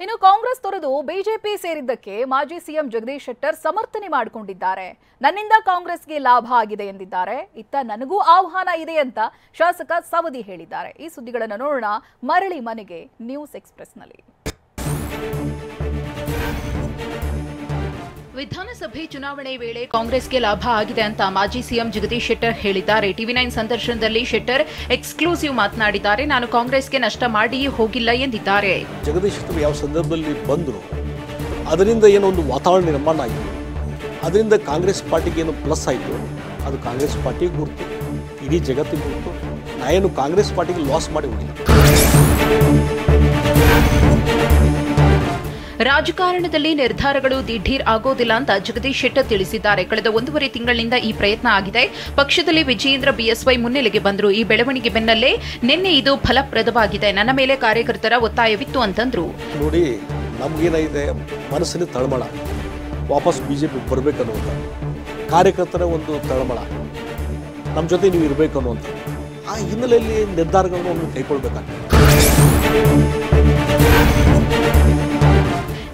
ಇನ್ನು ಕಾಂಗ್ರೆಸ್ ತೊರೆದು ಬಿಜೆಪಿ ಸೇರಿದ್ದಕ್ಕೆ ಮಾಜಿ ಸಿಎಂ ಜಗದೀಶ್ ಶೆಟ್ಟರ್ ಸಮರ್ಥನೆ ಮಾಡಿಕೊಂಡಿದ್ದಾರೆ. ನನ್ನಿಂದ ಕಾಂಗ್ರೆಸ್ಗೆ ಲಾಭ ಆಗಿದೆ ಎಂದಿದ್ದಾರೆ. ಇತ್ತ ನನಗೂ ಆಹ್ವಾನ ಇದೆ ಅಂತ ಶಾಸಕ ಸವದಿ ಹೇಳಿದ್ದಾರೆ. ಈ ಸುದ್ದಿಗಳನ್ನು ನೋಡೋಣ ಮರಳಿ ಮನೆಗೆ ನ್ಯೂಸ್ ಎಕ್ಸ್‌ಪ್ರೆಸ್‌ನಲ್ಲಿ. ವಿಧಾನಸಭೆ ಚುನಾವಣೆ ವೇಳೆ ಕಾಂಗ್ರೆಸ್ಗೆ ಲಾಭ ಆಗಿದೆ ಅಂತ ಮಾಜಿ ಸಿಎಂ ಜಗದೀಶ್ ಶೆಟ್ಟರ್ ಹೇಳಿದ್ದಾರೆ. ಟಿವಿ9 ಸಂದರ್ಶನದಲ್ಲಿ ಶೆಟ್ಟರ್ ಎಕ್ಸ್ಕ್ಲೂಸಿವ್ ಮಾತನಾಡಿದ್ದಾರೆ. ನಾನು ಕಾಂಗ್ರೆಸ್ಗೆ ನಷ್ಟ ಮಾಡಿ ಹೋಗಿಲ್ಲ ಎಂದಿದ್ದಾರೆ. ಜಗದೀಶ್ ಶೆಟ್ಟರ್ ಯಾವ ಸಂದರ್ಭದಲ್ಲಿ ಬಂದರು ಅದರಿಂದ ಏನೋ ಒಂದು ವಾತಾವರಣ ನಿರ್ಮಾಣ ಆಯಿತು. ಅದರಿಂದ ಕಾಂಗ್ರೆಸ್ ಪಾರ್ಟಿಗೆ ಏನು ಪ್ಲಸ್ ಆಯಿತು ಅದು ಕಾಂಗ್ರೆಸ್ ಪಾರ್ಟಿಗೆ ಗುರುತು, ಇಡೀ ಜಗತ್ತಿಗೆ ಗುರುತು. ನಾನೇನು ಕಾಂಗ್ರೆಸ್ ಪಾರ್ಟಿಗೆ ಲಾಸ್ ಮಾಡಿ ಹೋಗಿಲ್ಲ. ರಾಜಕಾರಣದಲ್ಲಿ ನಿರ್ಧಾರಗಳು ದಿಢೀರ್ ಆಗೋದಿಲ್ಲ ಅಂತ ಜಗದೀಶ್ ಶೆಟ್ಟರ್ ತಿಳಿಸಿದ್ದಾರೆ. ಕಳೆದ 1.5 ತಿಂಗಳಿನಿಂದ ಈ ಪ್ರಯತ್ನ ಆಗಿದೆ. ಪಕ್ಷದಲ್ಲಿ ವಿಜಯೇಂದ್ರ ಬಿಎಸ್ವೈ ಮುನ್ನೆಲೆಗೆ ಬಂದರು. ಈ ಬೆಳವಣಿಗೆ ಬೆನ್ನಲ್ಲೇ ನಿನ್ನೆ ಇದು ಫಲಪ್ರದವಾಗಿದೆ. ನನ್ನ ಮೇಲೆ ಕಾರ್ಯಕರ್ತರ ಒತ್ತಾಯವಿತ್ತು ಅಂತಂದ್ರು. ನೋಡಿ, ನಮಗೇನಾಗಿದೆ ಮನಸ್ಸಿನ ತಳಮಳ, ವಾಪಸ್ ಬಿಜೆಪಿ ಬರಬೇಕನ್ನುವಂಥ ಕಾರ್ಯಕರ್ತರ ಒಂದು ತಳಮಳ, ನಮ್ಮ ಜೊತೆ ನೀವು ಇರಬೇಕು ಅನ್ನುವಂಥ ಆ ಹಿನ್ನೆಲೆಯಲ್ಲಿ ನಿರ್ಧಾರಗಳನ್ನು ಕೈಗೊಳ್ಳಬೇಕಾಗ್ತದೆ.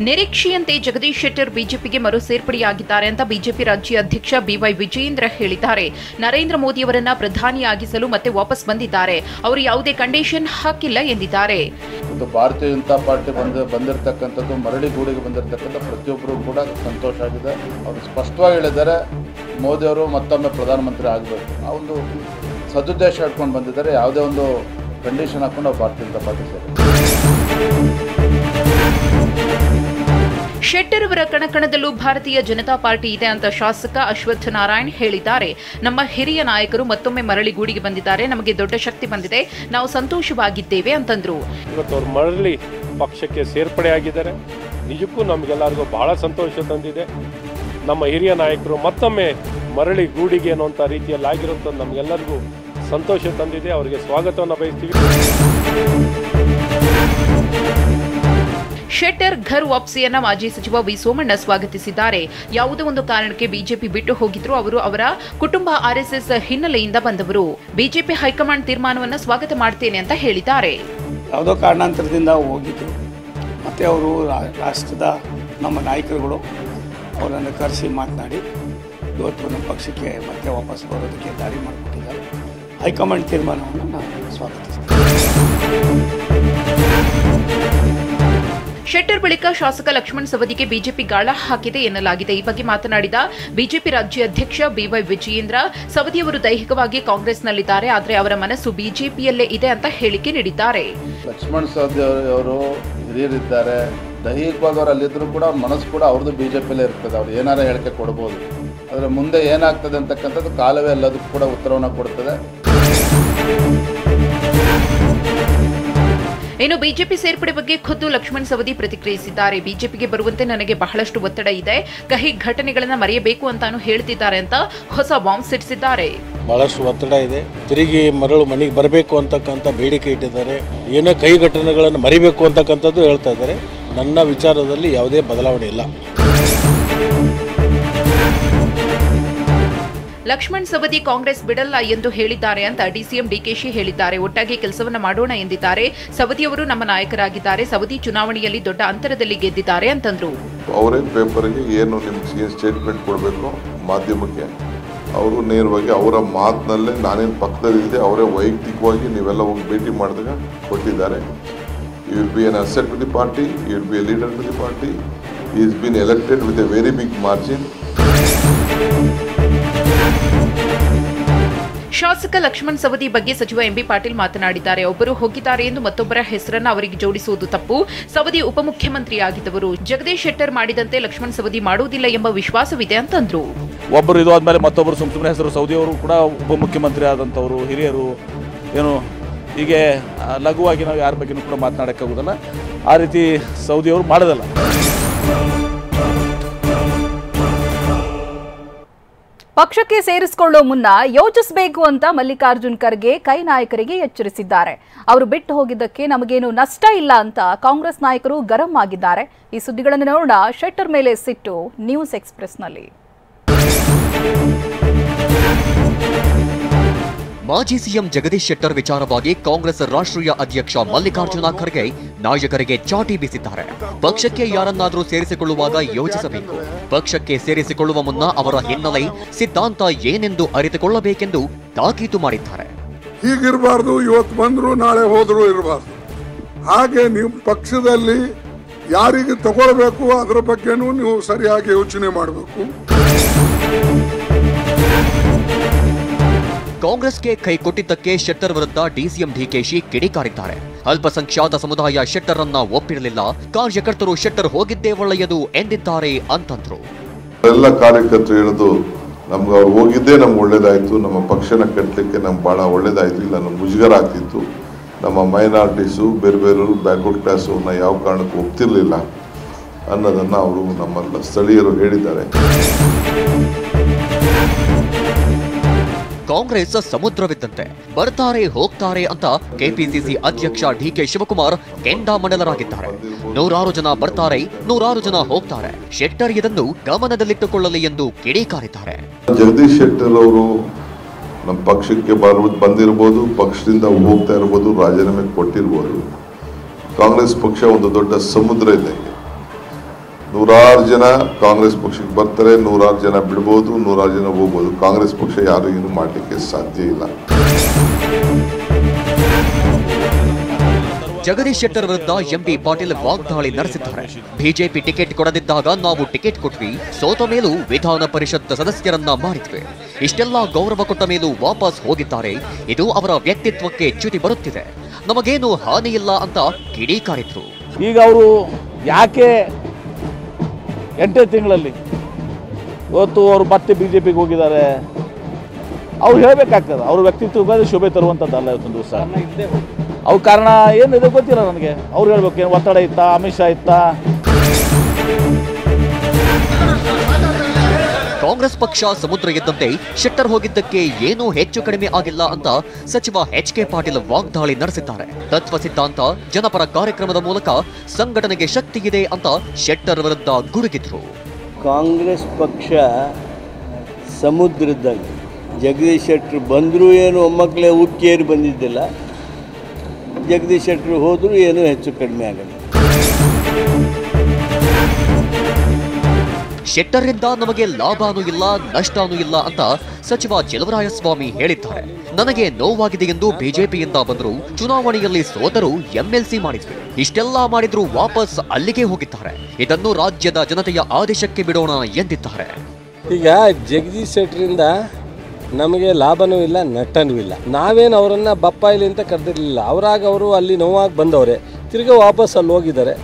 ನಿರೀಕ್ಷೆಯಂತೆ ಜಗದೀಶ್ ಶೆಟ್ಟರ್ ಬಿಜೆಪಿಗೆ ಮರು ಸೇರ್ಪಡೆಯಾಗಿದ್ದಾರೆ ಅಂತ ಬಿಜೆಪಿ ರಾಜ್ಯ ಅಧ್ಯಕ್ಷ ಬಿವೈ ವಿಜಯೇಂದ್ರ ಹೇಳಿದ್ದಾರೆ. ನರೇಂದ್ರ ಮೋದಿಯವರನ್ನ ಪ್ರಧಾನಿಯಾಗಿಸಲು ಮತ್ತೆ ವಾಪಸ್ ಬಂದಿದ್ದಾರೆ. ಅವರು ಯಾವುದೇ ಕಂಡೀಷನ್ ಹಾಕಿಲ್ಲ ಎಂದಿದ್ದಾರೆ. ಭಾರತೀಯ ಜನತಾ ಪಾರ್ಟಿ ಬಂದಿರತಕ್ಕಂಥದ್ದು ಮರಳಿ ಗೂಡಿಗೆ ಬಂದಿರತಕ್ಕಂಥ ಪ್ರತಿಯೊಬ್ಬರು ಕೂಡ ಸಂತೋಷ ಆಗಿದೆ. ಅವರು ಸ್ಪಷ್ಟವಾಗಿ ಹೇಳಿದ್ದಾರೆ ಮೋದಿ ಅವರು ಮತ್ತೊಮ್ಮೆ ಪ್ರಧಾನಮಂತ್ರಿ ಆಗಬೇಕು. ಆ ಒಂದು ಸದುದ್ದೇಶ ಇಟ್ಕೊಂಡು ಬಂದಿದ್ದಾರೆ. ಯಾವುದೇ ಒಂದು ಕಂಡೀಷನ್ ಹಾಕೊಂಡು ಅವ್ರು ಭಾರತೀಯ ಜನತಾ ಪಾರ್ಟಿ ಶೆಟ್ಟರ್ ಅವರ ಕಣಕಣದಲ್ಲೂ ಭಾರತೀಯ ಜನತಾ ಪಾರ್ಟಿ ಇದೆ ಅಂತ ಶಾಸಕ ಅಶ್ವಥ್ ನಾರಾಯಣ್ ಹೇಳಿದ್ದಾರೆ. ನಮ್ಮ ಹಿರಿಯ ನಾಯಕರು ಮತ್ತೊಮ್ಮೆ ಮರಳಿ ಗೂಡಿಗೆ ಬಂದಿದ್ದಾರೆ. ನಮಗೆ ದೊಡ್ಡ ಶಕ್ತಿ ಬಂದಿದೆ. ನಾವು ಸಂತೋಷವಾಗಿದ್ದೇವೆ ಅಂತಂದ್ರು. ಇವತ್ತು ಅವರು ಮರಳಿ ಪಕ್ಷಕ್ಕೆ ಸೇರ್ಪಡೆಯಾಗಿದ್ದಾರೆ. ನಿಜಕ್ಕೂ ನಮಗೆಲ್ಲರಿಗೂ ಬಹಳ ಸಂತೋಷ ತಂದಿದೆ. ನಮ್ಮ ಹಿರಿಯ ನಾಯಕರು ಮತ್ತೊಮ್ಮೆ ಮರಳಿ ಗೂಡಿಗೆ ಅನ್ನುವಂಥ ರೀತಿಯಲ್ಲಿ ಆಗಿರುವಂಥ ನಮಗೆಲ್ಲರಿಗೂ ಸಂತೋಷ ತಂದಿದೆ. ಅವರಿಗೆ ಸ್ವಾಗತವನ್ನು ಬಯಸ್ತೀವಿ. ಶೆಟ್ಟರ್ ಘರ್ ವಾಪಸಿಯನ್ನ ಮಾಜಿ ಸಚಿವ ವಿ ಸೋಮಣ್ಣ ಸ್ವಾಗತಿಸಿದ್ದಾರೆ. ಯಾವುದೋ ಒಂದು ಕಾರಣಕ್ಕೆ ಬಿಜೆಪಿ ಬಿಟ್ಟು ಹೋಗಿದ್ರು. ಅವರು ಅವರ ಕುಟುಂಬ ಆರ್ಎಸ್ಎಸ್ ಹಿನ್ನೆಲೆಯಿಂದ ಬಂದವರು. ಬಿಜೆಪಿ ಹೈಕಮಾಂಡ್ ತೀರ್ಮಾನವನ್ನು ಸ್ವಾಗತ ಮಾಡ್ತೇನೆ ಅಂತ ಹೇಳಿದ್ದಾರೆ. ಯಾವುದೋ ಕಾರಣಾಂತರದಿಂದ ಹೋಗಿದ್ರು. ಮತ್ತೆ ಅವರು ರಾಷ್ಟ್ರದ ನಮ್ಮ ನಾಯಕರುಗಳು ಅವರನ್ನು ಕರೆಸಿ ಮಾತನಾಡಿ ಇವತ್ತು ನಮ್ಮ ಪಕ್ಷಕ್ಕೆ ಮತ್ತೆ ವಾಪಸ್ ಬರೋದಕ್ಕೆ ದಾರಿ ಮಾಡಿಕೊಟ್ಟಿದ್ದಾರೆ. ಹೈಕಮಾಂಡ್ ತೀರ್ಮಾನವನ್ನು ನಾನು ಸ್ವಾಗತಿಸ್ತೇನೆ. ಶೆಟ್ಟರ್ ಬಳಿಕ ಶಾಸಕ ಲಕ್ಷ್ಮಣ್ ಸವದಿಗೆ ಬಿಜೆಪಿ ಗಾಳ ಹಾಕಿದೆ ಎನ್ನಲಾಗಿದೆ. ಈ ಬಗ್ಗೆ ಮಾತನಾಡಿದ ಬಿಜೆಪಿ ರಾಜ್ಯ ಅಧ್ಯಕ್ಷ ಬಿವೈ ವಿಜಯೇಂದ್ರ, ಸವದಿಯವರು ದೈಹಿಕವಾಗಿ ಕಾಂಗ್ರೆಸ್ನಲ್ಲಿದ್ದಾರೆ, ಆದರೆ ಅವರ ಮನಸ್ಸು ಬಿಜೆಪಿಯಲ್ಲೇ ಇದೆ ಅಂತ ಹೇಳಿಕೆ ನೀಡಿದ್ದಾರೆ. ಲಕ್ಷ್ಮಣ್ ಸವದಿ ಅವರು ಹಿರಿಯರಿದ್ದಾರೆ. ದೈಹಿಕವಾಗಿ ಅವರು ಅಲ್ಲಿದ್ದರೂ ಕೂಡ ಅವ್ರ ಮನಸ್ಸು ಕೂಡ ಅವ್ರದ್ದು ಬಿಜೆಪಿಯಲ್ಲೇ ಇರ್ತದೆ. ಅವ್ರು ಏನಾರ ಹೇಳಿಕೆ ಕೊಡ್ಬೋದು. ಆದರೆ ಮುಂದೆ ಏನಾಗ್ತದೆ ಅಂತಕ್ಕಂಥದ್ದು ಕಾಲವೇ ಎಲ್ಲದಕ್ಕೂ ಕೂಡ ಉತ್ತರವನ್ನು ಕೊಡ್ತದೆ. ಇನ್ನು ಬಿಜೆಪಿ ಸೇರ್ಪಡೆ ಬಗ್ಗೆ ಖುದ್ದು ಲಕ್ಷ್ಮಣ್ ಸವದಿ ಪ್ರತಿಕ್ರಿಯಿಸಿದ್ದಾರೆ. ಬಿಜೆಪಿಗೆ ಬರುವಂತೆ ನನಗೆ ಬಹಳಷ್ಟು ಒತ್ತಡ ಇದೆ. ಕಹಿ ಘಟನೆಗಳನ್ನ ಮರೆಯಬೇಕು ಅಂತಾನು ಹೇಳ್ತಿದ್ದಾರೆ ಅಂತ ಹೊಸ ಬಾಂಬ್ ಸಿಡಿಸಿದ್ದಾರೆ. ಬಹಳಷ್ಟು ಒತ್ತಡ ಇದೆ. ತಿರುಗಿ ಮರಳು ಮನೆಗೆ ಬರಬೇಕು ಅಂತಕ್ಕಂಥ ಬೇಡಿಕೆ ಇಟ್ಟಿದ್ದಾರೆ. ಏನೋ ಕೈ ಘಟನೆಗಳನ್ನು ಮರಿಬೇಕು ಅಂತಕ್ಕಂಥದ್ದು ಹೇಳ್ತಾ ಇದ್ದಾರೆ. ನನ್ನ ವಿಚಾರದಲ್ಲಿ ಯಾವುದೇ ಬದಲಾವಣೆ ಇಲ್ಲ. ಲಕ್ಷ್ಮಣ್ ಸವದಿ ಕಾಂಗ್ರೆಸ್ ಬಿಡಲ್ಲ ಎಂದು ಹೇಳಿದ್ದಾರೆ ಅಂತ ಡಿಸಿಎಂ ಡಿಕೆಶಿ ಹೇಳಿದ್ದಾರೆ. ಒಟ್ಟಾಗಿ ಕೆಲಸವನ್ನ ಮಾಡೋಣ ಎಂದಿದ್ದಾರೆ. ಸವದಿಯವರು ನಮ್ಮ ನಾಯಕರಾಗಿದ್ದಾರೆ. ಸವದಿ ಚುನಾವಣೆಯಲ್ಲಿ ದೊಡ್ಡ ಅಂತರದಲ್ಲಿ ಗೆದ್ದಿದ್ದಾರೆ ಅಂತಂದ್ರು. ಅವರೇ ಪೇಪರ್ಗೆ ಏನು ನಿಮ್ಗೆ ಸ್ಟೇಟ್ಮೆಂಟ್ ಕೊಡಬೇಕು ಮಾಧ್ಯಮಕ್ಕೆ ಅವರು ನೇರವಾಗಿ ಅವರ ಮಾತಿನಲ್ಲೇ ನಾನೇನು ಪಕ್ಕದಲ್ಲಿದ್ದೆ ಅವರೇ ವೈಯಕ್ತಿಕವಾಗಿ ನೀವೆಲ್ಲ ಹೋಗಿ ಭೇಟಿ ಮಾಡಿದಾಗ ಕೊಟ್ಟಿದ್ದಾರೆ. You will be an asset to the party, you will be a leader to the party. He is been elected with a very big margin. ಶಾಸಕ ಲಕ್ಷ್ಮಣ್ ಸವದಿ ಬಗ್ಗೆ ಸಚಿವ ಎಂಬಿ ಪಾಟೀಲ್ ಮಾತನಾಡಿದ್ದಾರೆ. ಒಬ್ಬರು ಹೋಗಿದ್ದಾರೆ ಎಂದು ಮತ್ತೊಬ್ಬರ ಹೆಸರನ್ನ ಅವರಿಗೆ ಜೋಡಿಸುವುದು ತಪ್ಪು. ಸವದಿ ಉಪಮುಖ್ಯಮಂತ್ರಿಯಾಗಿದ್ದವರು. ಜಗದೀಶ್ ಶೆಟ್ಟರ್ ಮಾಡಿದಂತೆ ಲಕ್ಷ್ಮಣ್ ಸವದಿ ಮಾಡುವುದಿಲ್ಲ ಎಂಬ ವಿಶ್ವಾಸವಿದೆ ಅಂತಂದ್ರು. ಒಬ್ಬರು ಇದು ಆದ್ಮೇಲೆ ಮತ್ತೊಬ್ಬರು ಸುಮ್ಮನೆ ಹೆಸರು ಸೌದಿಯವರು ಕೂಡ ಉಪಮುಖ್ಯಮಂತ್ರಿ ಆದಂಥವರು ಹಿರಿಯರು ಏನು ಹೀಗೆ ಲಘುವಾಗಿ ನಾವು ಯಾರ ಬಗ್ಗೆನೂ ಕೂಡ ಮಾತನಾಡೋಕ್ಕಾಗೋದಿಲ್ಲ. ಆ ರೀತಿ ಸೌದಿಯವರು ಮಾಡೋದಲ್ಲ. ಪಕ್ಷಕ್ಕೆ ಸೇರಿಸಿಕೊಳ್ಳೋ ಮುನ್ನ ಯೋಚಿಸಬೇಕು ಅಂತ ಮಲ್ಲಿಕಾರ್ಜುನ್ ಖರ್ಗೆ ಕೈ ನಾಯಕರಿಗೆ ಎಚ್ಚರಿಸಿದ್ದಾರೆ. ಅವರು ಬಿಟ್ಟು ಹೋಗಿದ್ದಕ್ಕೆ ನಮಗೇನು ನಷ್ಟ ಇಲ್ಲ ಅಂತ ಕಾಂಗ್ರೆಸ್ ನಾಯಕರು ಗರಂ ಆಗಿದ್ದಾರೆ. ಈ ಸುದ್ದಿಗಳನ್ನು ನೋಡೋಣ ಶೆಟ್ಟರ್ ಮೇಲೆ ಸಿಟ್ಟು ನ್ಯೂಸ್ ಎಕ್ಸ್‌ಪ್ರೆಸ್‌ನಲ್ಲಿ. ಮಾಜಿ ಸಿಎಂ ಜಗದೀಶ್ ಶೆಟ್ಟರ್ ವಿಚಾರವಾಗಿ ಕಾಂಗ್ರೆಸ್ ರಾಷ್ಟ್ರೀಯ ಅಧ್ಯಕ್ಷ ಮಲ್ಲಿಕಾರ್ಜುನ ಖರ್ಗೆ ನಾಯಕರಿಗೆ ಚಾಟಿ ಬೀಸಿದ್ದಾರೆ. ಪಕ್ಷಕ್ಕೆ ಯಾರನ್ನಾದರೂ ಸೇರಿಸಿಕೊಳ್ಳುವಾಗ ಯೋಚಿಸಬೇಕು. ಪಕ್ಷಕ್ಕೆ ಸೇರಿಸಿಕೊಳ್ಳುವ ಮುನ್ನ ಅವರ ಹಿನ್ನೆಲೆ, ಸಿದ್ಧಾಂತ ಏನೆಂದು ಅರಿತುಕೊಳ್ಳಬೇಕೆಂದು ತಾಕೀತು ಮಾಡಿದ್ದಾರೆ. ಹೀಗಿರಬಾರ್ದು, ಇವತ್ತು ಬಂದ್ರು ನಾಳೆ ಹೋದ್ರು ಇರಬಾರ್ದು. ಹಾಗೆ ನೀವು ಪಕ್ಷದಲ್ಲಿ ಯಾರಿಗೆ ತಗೊಳ್ಬೇಕು ಅದರ ಬಗ್ಗೆನೂ ನೀವು ಸರಿಯಾಗಿ ಯೋಚನೆ ಮಾಡಬೇಕು. ಕಾಂಗ್ರೆಸ್ಗೆ ಕೈ ಕೊಟ್ಟಿದ್ದಕ್ಕೆ ಶೆಟ್ಟರ್ ವಿರುದ್ಧ ಡಿಸಿಎಂ ಡಿಕೆಶಿ ಕಿಡಿಕಾರಿದ್ದಾರೆ. ಅಲ್ಪಸಂಖ್ಯಾತ ಸಮುದಾಯ ಶೆಟ್ಟರ್ ಅನ್ನ ಒಪ್ಪಿರಲಿಲ್ಲ, ಕಾರ್ಯಕರ್ತರು ಶೆಟ್ಟರ್ ಹೋಗಿದ್ದೇ ಒಳ್ಳೆಯದು ಎಂದಿದ್ದಾರೆ ಅಂತಂದ್ರು. ಎಲ್ಲ ಕಾರ್ಯಕರ್ತರು ಹೇಳೋದು, ನಮ್ಗೆ ಅವ್ರು ಹೋಗಿದ್ದೇ ನಮ್ಗೆ ಒಳ್ಳೇದಾಯ್ತು, ನಮ್ಮ ಪಕ್ಷನ ಕಟ್ಟಲಿಕ್ಕೆ ನಮ್ಗೆ ಬಹಳ ಒಳ್ಳೇದಾಯ್ತು, ಇಲ್ಲ ನಮ್ಗೆ ಮುಜುಗರ ಆಗ್ತಿತ್ತು, ನಮ್ಮ ಮೈನಾರಿಟೀಸು ಬೇರೆ ಬೇರೆಯವರು ಬ್ಯಾಕ್ವರ್ಡ್ ಕ್ಲಾಸವ್ರನ್ನ ಯಾವ ಕಾರಣಕ್ಕೂ ಒಪ್ತಿರ್ಲಿಲ್ಲ ಅನ್ನೋದನ್ನ ಅವರು ನಮ್ಮ ಸ್ಥಳೀಯರು ಹೇಳಿದ್ದಾರೆ. ಕಾಂಗ್ರೆಸ್ ಸಮುದ್ರವಿದ್ದಂತೆ, ಬರ್ತಾರೆ ಹೋಗ್ತಾರೆ ಅಂತ ಕೆಪಿಸಿಸಿ ಅಧ್ಯಕ್ಷ ಡಿಕೆ ಶಿವಕುಮಾರ್ ಕೆಂಡಾಮಂಡಲರಾಗಿದ್ದಾರೆ. 100 ಜನ ಬರ್ತಾರೆ, 100 ಜನ ಹೋಗ್ತಾರೆ. ಶೆಟ್ಟರ್ ಇದನ್ನು ಗಮನದಲ್ಲಿಟ್ಟುಕೊಳ್ಳಲಿ ಎಂದು ಕಿಡಿಕಾರಿದ್ದಾರೆ. ಜಗದೀಶ್ ಶೆಟ್ಟರ್ ಅವರು ನಮ್ಮ ಪಕ್ಷಕ್ಕೆ ಬಂದಿರ್ಬೋದು, ಪಕ್ಷದಿಂದ ಹೋಗ್ತಾ ಇರ್ಬೋದು, ರಾಜೀನಾಮೆ ಕೊಟ್ಟಿರ್ಬೋದು. ಕಾಂಗ್ರೆಸ್ ಪಕ್ಷ ಒಂದು ದೊಡ್ಡ ಸಮುದ್ರ ಇದ್ದಂಗೆ. 100 ಜನ ಕಾಂಗ್ರೆಸ್ ಪಕ್ಷಕ್ಕೆ ಬರ್ತಾರೆ, 100 ಜನ ಬಿಡ್ಬೋದು, 100 ಜನ ಹೋಗ್ಬೋದು. ಕಾಂಗ್ರೆಸ್ ಪಕ್ಷ ಯಾರು ಏನು ಮಾಡಲಿಕ್ಕೆ ಸಾಧ್ಯ ಇಲ್ಲ. ಜಗದೀಶ್ ಶೆಟ್ಟರ್ ವಿರುದ್ಧ ಎಂಬಿ ಪಾಟೀಲ್ ವಾಗ್ದಾಳಿ ನಡೆಸಿದ್ದಾರೆ. ಬಿಜೆಪಿ ಟಿಕೆಟ್ ಕೊಡದಿದ್ದಾಗ ನಾವು ಟಿಕೆಟ್ ಕೊಟ್ವಿ, ಸೋತ ಮೇಲೂ ವಿಧಾನ ಪರಿಷತ್ ಸದಸ್ಯರನ್ನ ಮಾಡಿದ್ವಿ, ಇಷ್ಟೆಲ್ಲ ಗೌರವ ಕೊಟ್ಟ ಮೇಲೂ ವಾಪಸ್ ಹೋಗಿದ್ದಾರೆ. ಇದು ಅವರ ವ್ಯಕ್ತಿತ್ವಕ್ಕೆ ಚ್ಯುತಿ ಬರುತ್ತಿದೆ, ನಮಗೇನು ಹಾನಿ ಇಲ್ಲ ಅಂತ ಕಿಡಿಕಾರಿದ್ರು. ಈಗ ಅವರು ಯಾಕೆ 8 ತಿಂಗಳಲ್ಲಿ ಇವತ್ತು ಅವರು ಮತ್ತೆ ಬಿಜೆಪಿಗೆ ಹೋಗಿದ್ದಾರೆ, ಅವ್ರು ಹೇಳಬೇಕಾಗ್ತದೆ. ಅವ್ರ ವ್ಯಕ್ತಿತ್ವಕ್ಕೆ ಶೋಭೆ ತರುವಂಥದ್ದಲ್ಲ ಇವತ್ತೊಂದು ದಿವಸ. ಅವ್ರ ಕಾರಣ ಏನಿದೆ ಗೊತ್ತಿಲ್ಲ ನನಗೆ. ಅವ್ರು ಹೇಳ್ಬೇಕು, ಏನು ಒತ್ತಡ ಇತ್ತಾ, ಅಮಿತ್ ಶಾ ಇತ್ತಾ? ಕಾಂಗ್ರೆಸ್ ಪಕ್ಷ ಸಮುದ್ರ ಇದ್ದಂತೆ, ಶೆಟ್ಟರ್ ಹೋಗಿದ್ದಕ್ಕೆ ಏನೂ ಹೆಚ್ಚು ಕಡಿಮೆ ಆಗಿಲ್ಲ ಅಂತ ಸಚಿವ ಎಚ್.ಕೆ. ಪಾಟೀಲ್ ವಾಗ್ದಾಳಿ ನಡೆಸಿದ್ದಾರೆ. ತತ್ವ ಸಿದ್ಧಾಂತ, ಜನಪರ ಕಾರ್ಯಕ್ರಮದ ಮೂಲಕ ಸಂಘಟನೆಗೆ ಶಕ್ತಿ ಇದೆ ಅಂತ ಶೆಟ್ಟರ್ ವಿರುದ್ಧ ಗುಡುಗಿದ್ರು. ಕಾಂಗ್ರೆಸ್ ಪಕ್ಷ ಸಮುದ್ರದಲ್ಲಿ ಜಗದೀಶ್ ಶೆಟ್ಟರ್ ಬಂದರೂ ಏನು ಒಮ್ಮಕ್ಕಳೇ ಉಕ್ಕೇರಿ ಬಂದಿದ್ದಿಲ್ಲ, ಜಗದೀಶ್ ಶೆಟ್ಟರ್ ಹೋದರೂ ಏನೂ ಹೆಚ್ಚು ಕಡಿಮೆ ಆಗಲ್ಲ. ಶೆಟ್ಟರ್ರಿಂದ ನಮಗೆ ಲಾಭನೂ ಇಲ್ಲ, ನಷ್ಟನೂ ಇಲ್ಲ ಅಂತ ಸಚಿವ ಚೆಲುವರಾಯಸ್ವಾಮಿ ಹೇಳಿದ್ದಾರೆ. ನನಗೆ ನೋವಾಗಿದೆ ಎಂದು ಬಿಜೆಪಿಯಿಂದ ಬಂದರು, ಚುನಾವಣೆಯಲ್ಲಿ ಸೋತರು, ಎಂಎಲ್ಸಿ ಮಾಡಿದ್ರು, ಇಷ್ಟೆಲ್ಲ ಮಾಡಿದ್ರು ವಾಪಸ್ ಅಲ್ಲಿಗೆ ಹೋಗಿದ್ದಾರೆ. ಇದನ್ನು ರಾಜ್ಯದ ಜನತೆಯ ಆದೇಶಕ್ಕೆ ಬಿಡೋಣ ಎಂದಿದ್ದಾರೆ. ಈಗ ಜಗದೀಶ್ ಶೆಟ್ಟರಿಂದ ನಮಗೆ ಲಾಭನೂ ಇಲ್ಲ, ನಷ್ಟನೂ ಇಲ್ಲ. ನಾವೇನು ಅವರನ್ನು ಬಪ್ಪಾಯಿಲಿ ಅಂತ ಕರೆದಿರಲಿಲ್ಲ. ಅವರಾಗ ಅವರು ಅಲ್ಲಿ ನೋವಾಗಿ ಬಂದವರೆ, ತಿರ್ಗಿ ವಾಪಸ್ ಅಲ್ಲಿ ಹೋಗಿದ್ದಾರೆ.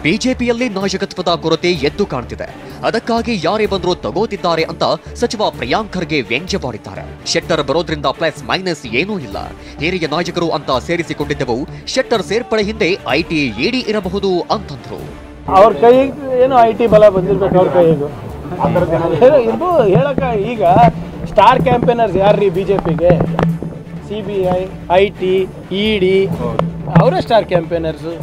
ಬಿಜೆಪಿಯಲ್ಲಿ ನಾಯಕತ್ವದ ಕೊರತೆ ಎದ್ದು ಕಾಣ್ತಿದೆ, ಅದಕ್ಕಾಗಿ ಯಾರೇ ಬಂದರೂ ತಗೋತಿದ್ದಾರೆ ಅಂತ ಸಚಿವ ಪ್ರಿಯಾಂಕ್ ಖರ್ಗೆ ವ್ಯಂಗ್ಯವಾಡಿದ್ದಾರೆ. ಶೆಟ್ಟರ್ ಬರೋದ್ರಿಂದ ಪ್ಲಸ್ ಮೈನಸ್ ಏನೂ ಇಲ್ಲ, ಹಿರಿಯ ನಾಯಕರು ಅಂತ ಸೇರಿಸಿಕೊಂಡಿದ್ದೆವು, ಶೆಟ್ಟರ್ ಸೇರ್ಪಡೆ ಹಿಂದೆ ಐಟಿ ಇಡಿ ಇರಬಹುದು ಅಂತಂದ್ರು. ಅವ್ರ ಕೈ ಏನು ಐಟಿ ಬಲ ಬಂದಿರ್ಬೇಕು, ಅವ್ರ ಕೈಗೂ ಇದು ಹೇಳಕ್ಕ. ಈಗ ಸ್ಟಾರ್ ಕ್ಯಾಂಪೇನರ್ಸ್ ಯಾರ್ರೀ ಬಿಜೆಪಿಗೆ? CBI, IT, ED ಅವರೇ ಸ್ಟಾರ್ ಕ್ಯಾಂಪೇನರ್ಸು.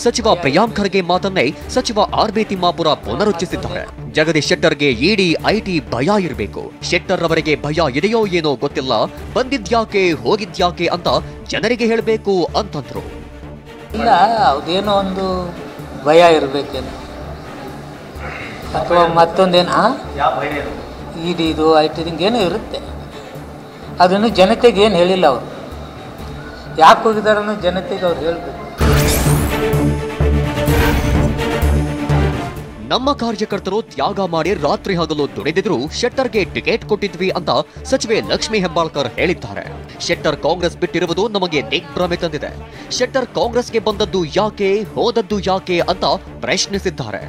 ಸಚಿವ ಪ್ರಿಯಾಂಕ್ ಖರ್ಗೆ ಮಾತನ್ನೇ ಸಚಿವ ಆರ್.ಬಿ. ತಿಮ್ಮಾಪುರ ಪುನರುಚ್ಚರಿಸಿದ್ದಾರೆ. ಜಗದೀಶ್ ಶೆಟ್ಟರ್ಗೆ ಇಡಿ ಐಟಿ ಭಯ ಇರಬೇಕು, ಶೆಟ್ಟರ್ ಅವರಿಗೆ ಭಯ ಇದೆಯೋ ಏನೋ ಗೊತ್ತಿಲ್ಲ, ಬಂದಿದ್ಯಾಕೆ ಹೋಗಿದ್ಯಾಕೆ ಅಂತ ಜನರಿಗೆ ಹೇಳಬೇಕು ಅಂತಂದ್ರು. ಇಲ್ಲ, ಅದೇನೋ ಒಂದು ಭಯ ಇರಬೇಕೇನೋ, ಅಥವಾ ಮತ್ತೊಂದೇನು ಇಡಿ ಇದು ಐಟಿದಿಂಗೇನೋ ಇರುತ್ತೆ. ಅದನ್ನು ಜನತೆಗೆ ಏನು ಹೇಳಿಲ್ಲ. ಅವರು ಯಾಕೆ ಹೋಗಿದಾರನ್ನೋ ಜನತೆಗೆ ಅವ್ರು ಹೇಳಬೇಕು. ನಮ್ಮ ಕಾರ್ಯಕರ್ತರು ತ್ಯಾಗ ಮಾಡಿ ರಾತ್ರಿ ಹಗಲು ದುಡಿದಿದ್ರು ಶೆಟ್ಟರ್ಗೆ ಟಿಕೆಟ್ ಕೊಟ್ಟಿದ್ವಿ ಅಂತ ಸಚಿವೆ ಲಕ್ಷ್ಮೀ ಹೆಬ್ಬಾಳ್ಕರ್ ಹೇಳಿದ್ದಾರೆ. ಶೆಟ್ಟರ್ ಕಾಂಗ್ರೆಸ್ ಬಿಟ್ಟಿರುವುದು ನಮಗೆ ದಿಗ್ಭ್ರಮೆ ತಂದಿದೆ. ಶೆಟ್ಟರ್ ಕಾಂಗ್ರೆಸ್ಗೆ ಬಂದದ್ದು ಯಾಕೆ, ಹೋದದ್ದು ಯಾಕೆ ಅಂತ ಪ್ರಶ್ನಿಸಿದ್ದಾರೆ.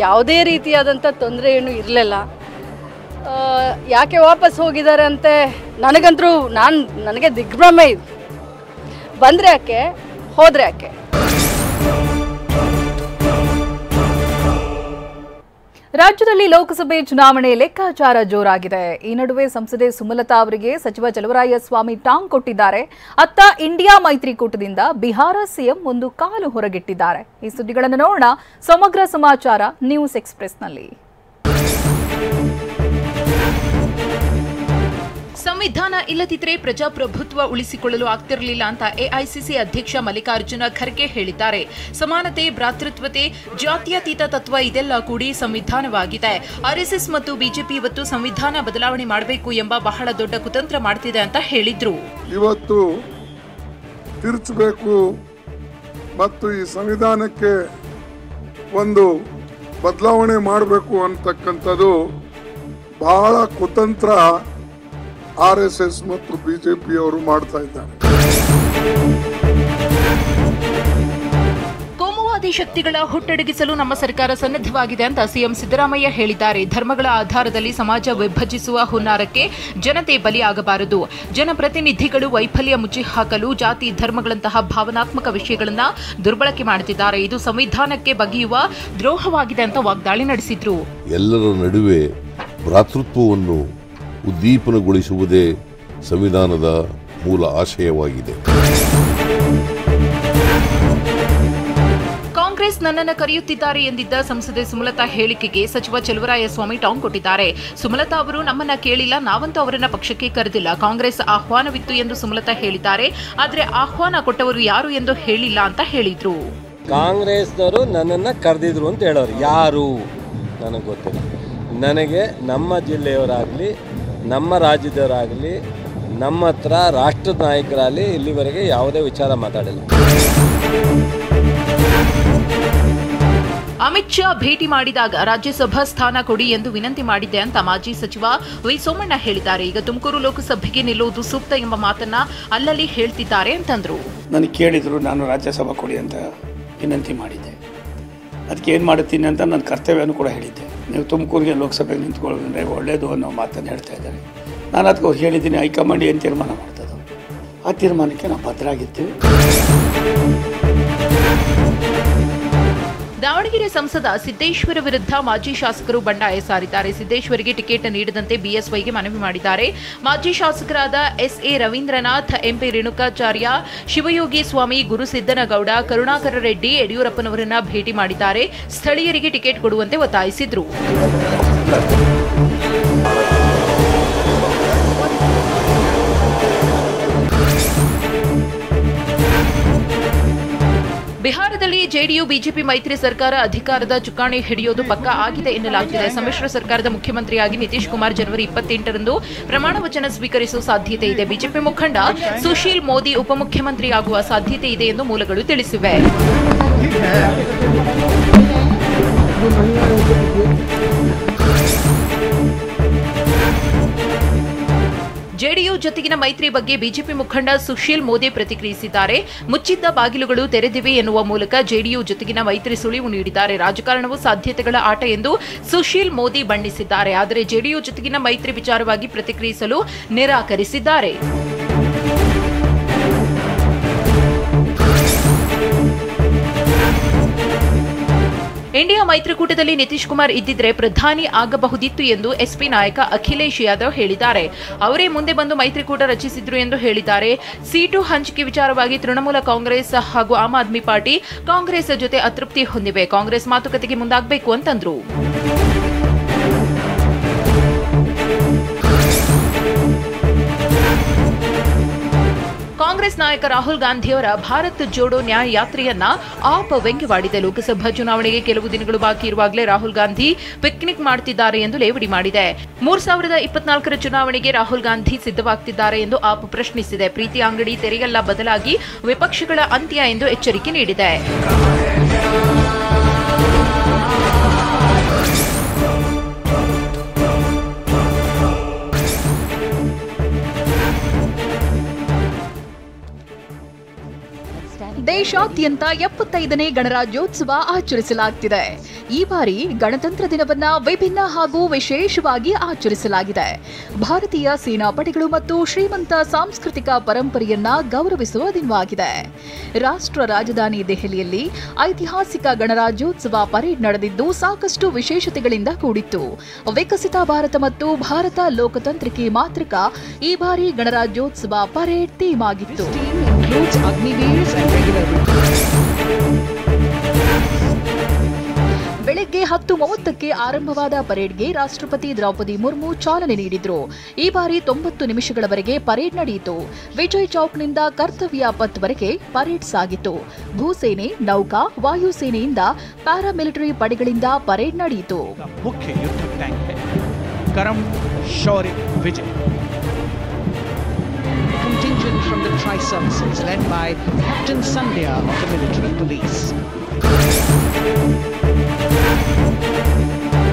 ಯಾವುದೇ ರೀತಿಯಾದಂಥ ತೊಂದರೆ ಏನು ಇರಲಿಲ್ಲ. ಯಾಕೆ ವಾಪಸ್ ಹೋಗಿದ್ದಾರೆ ಅಂತೆ ನನಗಂತರೂ ನನಗೆ ದಿಗ್ಭ್ರಮೆ ಇದೆ. ಬಂದರೆ ಯಾಕೆ, ಹೋದರೆ ಯಾಕೆ? ರಾಜ್ಯದಲ್ಲಿ ಲೋಕಸಭೆ ಚುನಾವಣೆ ಲೆಕ್ಕಾಚಾರ ಜೋರಾಗಿದೆ. ಈ ನಡುವೆ ಸಂಸದೆ ಸುಮಲತಾ ಅವರಿಗೆ ಸಚಿವ ಚಲುವರಾಯಸ್ವಾಮಿ ಟಾಂಗ್ ಕೊಟ್ಟಿದ್ದಾರೆ. ಅತ್ತ ಇಂಡಿಯಾ ಮೈತ್ರಿಕೂಟದಿಂದ ಬಿಹಾರ ಸಿಎಂ ಒಂದು ಕಾಲು ಹೊರಗಿಟ್ಟಿದ್ದಾರೆ. ಈ ಸುದ್ದಿಗಳನ್ನು ನೋಡೋಣ ಸಮಗ್ರ ಸಮಾಚಾರ ನ್ಯೂಸ್ ಎಕ್ಸ್‌ಪ್ರೆಸ್‌ನಲ್ಲಿ. ಸಂವಿಧಾನ ಇಲ್ಲದಿದ್ದರೆ ಪ್ರಜಾಪ್ರಭುತ್ವ ಉಳಿಸಿಕೊಳ್ಳಲು ಆಗ್ತಿರಲಿಲ್ಲ ಅಂತ ಎಐಸಿಸಿ ಅಧ್ಯಕ್ಷ ಮಲ್ಲಿಕಾರ್ಜುನ ಖರ್ಗೆ ಹೇಳಿದ್ದಾರೆ. ಸಮಾನತೆ, ಭ್ರಾತೃತ್ವತೆ, ಜಾತ್ಯತೀತ ತತ್ವ ಇದೆಲ್ಲ ಕೂಡಿ ಸಂವಿಧಾನವಾಗಿದೆ. ಆರ್ಎಸ್ಎಸ್ ಮತ್ತು ಬಿಜೆಪಿ ಇವತ್ತು ಸಂವಿಧಾನ ಬದಲಾವಣೆ ಮಾಡಬೇಕು ಎಂಬ ಬಹಳ ದೊಡ್ಡ ಕುತಂತ್ರ ಮಾಡ್ತಿದೆ ಅಂತ ಹೇಳಿದ್ರು. ಇವತ್ತು ತಿರುಚಬೇಕು ಮತ್ತು ಈ ಸಂವಿಧಾನಕ್ಕೆ ಒಂದು ಬದಲಾವಣೆ ಮಾಡಬೇಕು ಅಂತಕ್ಕಂಥದ್ದು ಬಹಳ ಕುತಂತ್ರ ಆರ್ಎಸ್ಎಸ್ ಮತ್ತು ಬಿಜೆಪಿ ಅವರು ಮಾಡ್ತಾ ಇದ್ದಾರೆ. ಕೋಮುವಾದಿ ಶಕ್ತಿಗಳ ಹುಟ್ಟಡಗಿಸಲು ನಮ್ಮ ಸರ್ಕಾರ ಸನ್ನದ್ಧವಾಗಿದೆ ಅಂತ ಸಿಎಂ ಸಿದ್ದರಾಮಯ್ಯ ಹೇಳಿದ್ದಾರೆ. ಧರ್ಮಗಳ ಆಧಾರದಲ್ಲಿ ಸಮಾಜ ವಿಭಜಿಸುವ ಹುನ್ನಾರಕ್ಕೆ ಜನತೆ ಬಲಿಯಾಗಬಾರದು. ಜನಪ್ರತಿನಿಧಿಗಳು ವೈಫಲ್ಯ ಮುಚ್ಚಿಹಾಕಲು ಜಾತಿ, ಧರ್ಮಗಳಂತಹ ಭಾವನಾತ್ಮಕ ವಿಷಯಗಳನ್ನು ದುರ್ಬಳಕೆ ಮಾಡುತ್ತಿದ್ದಾರೆ. ಇದು ಸಂವಿಧಾನಕ್ಕೆ ಬಗೆಯುವ ದ್ರೋಹವಾಗಿದೆ ಅಂತ ವಾಗ್ದಾಳಿ ನಡೆಸಿದ್ರು. ಎಲ್ಲರ ನಡುವೆ ಭ್ರಾತೃತ್ವವನ್ನು ಉದ್ದೀಪನಗೊಳಿಸುವುದೇ ಸಂವಿಧಾನದ ಮೂಲ ಆಶಯವಾಗಿದೆ. ಕಾಂಗ್ರೆಸ್ ನನ್ನನ್ನು ಕರೆಯುತ್ತಿದ್ದಾರೆ ಎಂದಿದ್ದ ಸಂಸದೆ ಸುಮಲತಾ ಹೇಳಿಕೆಗೆ ಸಚಿವ ಚಲುವರಾಯಸ್ವಾಮಿ ಟಾಂಗ್ ಕೊಟ್ಟಿದ್ದಾರೆ. ಸುಮಲತಾ ಅವರು ನಮ್ಮನ್ನ ಕೇಳಿಲ್ಲ, ನಾವಂತೂ ಅವರನ್ನ ಪಕ್ಷಕ್ಕೆ ಕರೆದಿಲ್ಲ. ಕಾಂಗ್ರೆಸ್ ಆಹ್ವಾನವಿತ್ತು ಎಂದು ಸುಮಲತಾ ಹೇಳಿದ್ದಾರೆ. ಆದರೆ ಆಹ್ವಾನ ಕೊಟ್ಟವರು ಯಾರು ಎಂದು ಹೇಳಿಲ್ಲ ಅಂತ ಹೇಳಿದ್ರು. ಕಾಂಗ್ರೆಸ್ನವರು ನನ್ನನ್ನು ಕರೆದಿದ್ರು ಅಂತ ಹೇಳೋರು ಯಾರು ನನಗೆ ಗೊತ್ತಿಲ್ಲ. ನನಗೆ ನಮ್ಮ ಜಿಲ್ಲೆಯವರಾಗಲಿ, ನಮ್ಮ ರಾಜ್ಯದವರಾಗಲಿ, ನಮ್ಮ ಹತ್ರ ರಾಷ್ಟ್ರದ ನಾಯಕರಾಗಲಿ ಇಲ್ಲಿವರೆಗೆ ಯಾವುದೇ ವಿಚಾರ ಮಾತಾಡಿಲ್ಲ. ಅಮಿತ್ ಶಾ ಭೇಟಿ ಮಾಡಿದಾಗ ರಾಜ್ಯಸಭಾ ಸ್ಥಾನ ಕೊಡಿ ಎಂದು ವಿನಂತಿ ಮಾಡಿದ್ದೆ ಅಂತ ಮಾಜಿ ಸಚಿವ ವೈ ಸೋಮಣ್ಣ ಹೇಳಿದ್ದಾರೆ. ಈಗ ತುಮಕೂರು ಲೋಕಸಭೆಗೆ ನಿಲ್ಲುವುದು ಸೂಕ್ತ ಎಂಬ ಮಾತನ್ನ ಅಲ್ಲಲ್ಲಿ ಹೇಳ್ತಿದ್ದಾರೆ ಅಂತಂದ್ರು. ನನಗೆ ಕೇಳಿದ್ರು, ನಾನು ರಾಜ್ಯಸಭಾ ಕೊಡಿ ಅಂತ ವಿನಂತಿ ಮಾಡಿದ್ದೆ. ಅದಕ್ಕೆ ಏನು ಮಾಡುತ್ತೀನಿ ಅಂತ ನನ್ನ ಕರ್ತವ್ಯನೂ ಕೂಡ ಹೇಳಿದ್ದೆ. ನೀವು ತುಮಕೂರಿಗೆ ಲೋಕಸಭೆಗೆ ನಿಂತ್ಕೊಳ್ಳೋದಂದರೆ ಒಳ್ಳೆಯದು ಅನ್ನೋ ಮಾತನ್ನು ಹೇಳ್ತಾ ಇದ್ದಾರೆ. ನಾನು ಅದಕ್ಕೆ ಅವ್ರು ಹೇಳಿದ್ದೀನಿ, ಹೈಕಮಾಂಡ್ ಏನು ತೀರ್ಮಾನ ಮಾಡ್ತದೋ ಆ ತೀರ್ಮಾನಕ್ಕೆ ನಾವು ಬದ್ಧರಾಗಿರ್ತೀವಿ. ದಾವಣಗೆರೆ ಸಂಸದ ಸಿದ್ದೇಶ್ವರ ವಿರುದ್ಧ ಮಾಜಿ ಶಾಸಕರು ಬಂಡಾಯ ಸಾರಿದ್ದಾರೆ. ಸಿದ್ದೇಶ್ವರಿಗೆ ಟಿಕೆಟ್ ನೀಡದಂತೆ ಬಿಎಸ್ವೈಗೆ ಮನವಿ ಮಾಡಿದ್ದಾರೆ. ಮಾಜಿ ಶಾಸಕರಾದ ಎಸ್ಎ ರವೀಂದ್ರನಾಥ್, ಎಂಪಿ ರೇಣುಕಾಚಾರ್ಯ, ಶಿವಯೋಗಿ ಸ್ವಾಮಿ, ಗುರುಸಿದ್ದನಗೌಡ, ಕರುಣಾಕರ ರೆಡ್ಡಿ ಯಡಿಯೂರಪ್ಪನವರನ್ನ ಭೇಟಿ ಮಾಡಿದ್ದಾರೆ. ಸ್ಥಳೀಯರಿಗೆ ಟಿಕೆಟ್ ಕೊಡುವಂತೆ ಒತ್ತಾಯಿಸಿದ್ರು. ಬಿಹಾರದಲ್ಲಿ ಜೆಡಿಯು ಬಿಜೆಪಿ ಮೈತ್ರಿ ಸರ್ಕಾರ ಅಧಿಕಾರದ ಚುಕ್ಕಾಣಿ ಹಿಡಿಯೋದು ಪಕ್ಕಾ ಆಗಿದೆ ಎನ್ನಲಾಗುತ್ತಿದೆ. ಸಮ್ಮಿಶ್ರ ಸರ್ಕಾರದ ಮುಖ್ಯಮಂತ್ರಿಯಾಗಿ ನಿತೀಶ್ ಕುಮಾರ್ ಜನವರಿ 28ರಂದು ಪ್ರಮಾಣ ವಚನ ಸ್ವೀಕರಿಸುವ ಸಾಧ್ಯತೆ ಇದೆ. ಬಿಜೆಪಿ ಮುಖಂಡ ಸುಶೀಲ್ ಮೋದಿ ಉಪಮುಖ್ಯಮಂತ್ರಿಯಾಗುವ ಸಾಧ್ಯತೆ ಇದೆ ಎಂದು ಮೂಲಗಳು ತಿಳಿಸಿವೆ. ಜೆಡಿಯು ಜೊತೆಗಿನ ಮೈತ್ರಿ ಬಗ್ಗೆ ಬಿಜೆಪಿ ಮುಖಂಡ ಸುಶೀಲ್ ಮೋದಿ ಪ್ರತಿಕ್ರಿಯಿಸಿದ್ದಾರೆ. ಮುಚ್ಚಿದ್ದ ಬಾಗಿಲುಗಳು ತೆರೆದಿವೆ ಎನ್ನುವ ಮೂಲಕ ಜೆಡಿಯು ಜೊತೆಗಿನ ಮೈತ್ರಿ ಸುಳಿವು ನೀಡಿದ್ದಾರೆ. ರಾಜಕಾರಣವು ಸಾಧ್ಯತೆಗಳ ಆಟ ಎಂದು ಸುಶೀಲ್ ಮೋದಿ ಬಣ್ಣಿಸಿದ್ದಾರೆ. ಆದರೆ ಜೆಡಿಯು ಜೊತೆಗಿನ ಮೈತ್ರಿ ವಿಚಾರವಾಗಿ ಪ್ರತಿಕ್ರಿಯಿಸಲು ನಿರಾಕರಿಸಿದ್ದಾರೆ. ಇಂಡಿಯಾ ಮೈತ್ರಿಕೂಟದಲ್ಲಿ ನಿತೀಶ್ ಕುಮಾರ್ ಇದ್ದಿದ್ರೆ ಪ್ರಧಾನಿ ಆಗಬಹುದಿತ್ತು ಎಂದು ಎಸ್ಪಿ ನಾಯಕ ಅಖಿಲೇಶ್ ಯಾದವ್ ಹೇಳಿದ್ದಾರೆ. ಅವರೇ ಮುಂದೆ ಬಂದು ಮೈತ್ರಿಕೂಟ ರಚಿಸಿದ್ರು ಎಂದು ಹೇಳಿದ್ದಾರೆ. ಸೀಟು ಹಂಚಿಕೆ ವಿಚಾರವಾಗಿ ತೃಣಮೂಲ ಕಾಂಗ್ರೆಸ್ ಹಾಗೂ ಆಮ್ ಆದ್ಮಿ ಪಾರ್ಟಿ ಕಾಂಗ್ರೆಸ್ ಜೊತೆ ಅತೃಪ್ತಿ ಹೊಂದಿವೆ. ಕಾಂಗ್ರೆಸ್ ಮಾತುಕತೆಗೆ ಮುಂದಾಗಬೇಕು ಅಂತಂದ್ರು. ಕಾಂಗ್ರೆಸ್ ನಾಯಕ ರಾಹುಲ್ ಗಾಂಧಿಯವರ ಭಾರತ್ ಜೋಡೋ ನ್ಯಾಯ ಯಾತ್ರೆಯನ್ನ ಆಪ್ ವ್ಯಂಗ್ಯವಾಡಿದೆ. ಲೋಕಸಭಾ ಚುನಾವಣೆಗೆ ಕೆಲವು ದಿನಗಳು ಬಾಕಿ ಇರುವಾಗಲೇ ರಾಹುಲ್ ಗಾಂಧಿ ಪಿಕ್ನಿಕ್ ಮಾಡುತ್ತಿದ್ದಾರೆ ಎಂದು ಲೇವಡಿ ಮಾಡಿದೆ. 2024ರ ಚುನಾವಣೆಗೆ ರಾಹುಲ್ ಗಾಂಧಿ ಸಿದ್ಧವಾಗ್ತಿದ್ದಾರೆ ಎಂದು ಆಪ್ ಪ್ರಶ್ನಿಸಿದೆ. ಪ್ರೀತಿ ಅಂಗಡಿ ತೆರೆಯಲ್ಲ, ಬದಲಾಗಿ ವಿಪಕ್ಷಗಳ ಅಂತ್ಯ ಎಂದು ಎಚ್ಚರಿಕೆ ನೀಡಿದೆ. ದೇಶಾದ್ಯಂತ 75ನೇ ಗಣರಾಜ್ಯೋತ್ಸವ ಆಚರಿಸಲಾಗುತ್ತಿದೆ. ಈ ಬಾರಿ ಗಣತಂತ್ರ ದಿನವನ್ನ ವಿಭಿನ್ನ ಹಾಗೂ ವಿಶೇಷವಾಗಿ ಆಚರಿಸಲಾಗಿದೆ. ಭಾರತೀಯ ಸೇನಾಪಡೆಗಳು ಮತ್ತು ಶ್ರೀಮಂತ ಸಾಂಸ್ಕೃತಿಕ ಪರಂಪರೆಯನ್ನ ಗೌರವಿಸುವ ದಿನವಾಗಿದೆ. ರಾಷ್ಟ್ರ ರಾಜಧಾನಿ ದೆಹಲಿಯಲ್ಲಿ ಐತಿಹಾಸಿಕ ಗಣರಾಜ್ಯೋತ್ಸವ ಪರೇಡ್ ನಡೆದಿದ್ದು ಸಾಕಷ್ಟು ವಿಶೇಷತೆಗಳಿಂದ ಕೂಡಿತ್ತು. ವಿಕಸಿತ ಭಾರತ ಮತ್ತು ಭಾರತ ಲೋಕತಂತ್ರಕ್ಕೆ ಮಾತ್ರಕ ಈ ಬಾರಿ ಗಣರಾಜ್ಯೋತ್ಸವ ಪರೇಡ್ ಥೀಮ್ ಆಗಿತ್ತು. ಬೆಳಗ್ಗೆ 10:30ಕ್ಕೆ ಆರಂಭವಾದ ಪರೇಡ್ಗೆ ರಾಷ್ಟ್ರಪತಿ ದ್ರೌಪದಿ ಮುರ್ಮು ಚಾಲನೆ ನೀಡಿದ್ರು. ಈ ಬಾರಿ 90 ನಿಮಿಷಗಳವರೆಗೆ ಪರೇಡ್ ನಡೆಯಿತು. ವಿಜಯ್ ಚೌಕ್ನಿಂದ ಕರ್ತವ್ಯ ಪಥ್ವರೆಗೆ ಪರೇಡ್ ಸಾಗಿತು. ಭೂಸೇನೆ, ನೌಕಾ, ವಾಯುಸೇನೆಯಿಂದ ಪ್ಯಾರಾಮಿಲಿಟರಿ ಪಡೆಗಳಿಂದ ಪರೇಡ್ ನಡೆಯಿತು. ಮುಖ್ಯ ಯುದ್ಧ ಟ್ಯಾಂಕ್ करम शौर्य विजय contingent from the tri-services led by Captain Sandhya of the military police.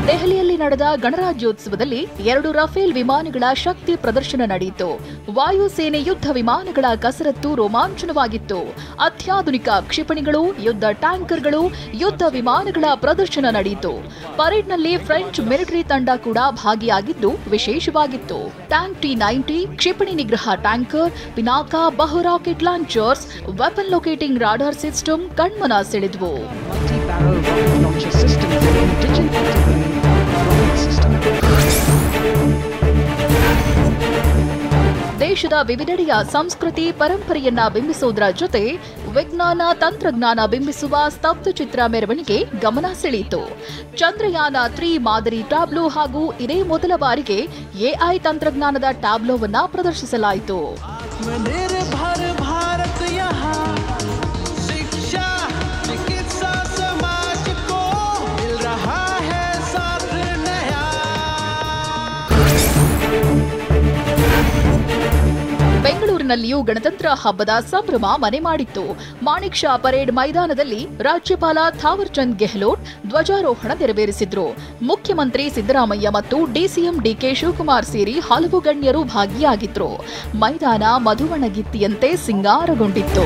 ದೆಹಲಿಯಲ್ಲಿ ನಡೆದ ಗಣರಾಜ್ಯೋತ್ಸವದಲ್ಲಿ 2 ರಫೇಲ್ ವಿಮಾನಗಳ ಶಕ್ತಿ ಪ್ರದರ್ಶನ ನಡೆಯಿತು. ವಾಯುಸೇನೆ ಯುದ್ಧ ವಿಮಾನಗಳ ಕಸರತ್ತು ರೋಮಾಂಚನವಾಗಿತ್ತು. ಅತ್ಯಾಧುನಿಕ ಕ್ಷಿಪಣಿಗಳು, ಯುದ್ಧ ಟ್ಯಾಂಕರ್ಗಳು, ಯುದ್ಧ ವಿಮಾನಗಳ ಪ್ರದರ್ಶನ ನಡೆಯಿತು. ಪರೇಡ್ನಲ್ಲಿ ಫ್ರೆಂಚ್ ಮಿಲಿಟರಿ ತಂಡ ಕೂಡ ಭಾಗಿಯಾಗಿದ್ದು ವಿಶೇಷವಾಗಿತ್ತು. ಟ್ಯಾಂಕ್ T-90, ಕ್ಷಿಪಣಿ ನಿಗ್ರಹ ಟ್ಯಾಂಕರ್, ಪಿನಾಕಾ, ಬಹು rocket launchers, weapon locating radar system ಕಣ್ಮನ ಸೆಳೆದವು. ದೇಶದ ವಿವಿಧೆಡೆಯ ಸಂಸ್ಕೃತಿ ಪರಂಪರೆಯನ್ನ ಬಿಂಬಿಸುವುದರ ಜೊತೆ ವಿಜ್ಞಾನ ತಂತ್ರಜ್ಞಾನ ಬಿಂಬಿಸುವ ಸ್ತಬ್ಧಚಿತ್ರ ಮೆರವಣಿಗೆ ಗಮನ ಸೆಳೆಯಿತು. ಚಂದ್ರಯಾನ 3 ಮಾದರಿ ಟ್ಯಾಬ್ಲೋ ಹಾಗೂ ಇದೇ ಮೊದಲ ಬಾರಿಗೆ AI ತಂತ್ರಜ್ಞಾನದ ಟ್ಯಾಬ್ಲೋವನ್ನ ಪ್ರದರ್ಶಿಸಲಾಯಿತು. ಬೆಂಗಳೂರಿನಲ್ಲಿಯೂ ಗಣತಂತ್ರ ಹಬ್ಬದ ಸಂಭ್ರಮ ಮನೆ ಮಾಡಿತ್ತು. ಮಾಣಿಕ್ ಷಾ ಪರೇಡ್ ಮೈದಾನದಲ್ಲಿ ರಾಜ್ಯಪಾಲ ಥಾವರ್ ಚಂದ್ ಗೆಹ್ಲೋಟ್ ಧ್ವಜಾರೋಹಣ ನೆರವೇರಿಸಿದ್ರು. ಮುಖ್ಯಮಂತ್ರಿ ಸಿದ್ದರಾಮಯ್ಯ ಮತ್ತು ಡಿಸಿಎಂ ಡಿಕೆ ಶಿವಕುಮಾರ್ ಸೇರಿ ಹಲವು ಗಣ್ಯರು ಭಾಗಿಯಾಗಿದ್ರು. ಮೈದಾನ ಮಧುವಣಗಿತ್ತಿಯಂತೆ ಸಿಂಗಾರಗೊಂಡಿತ್ತು.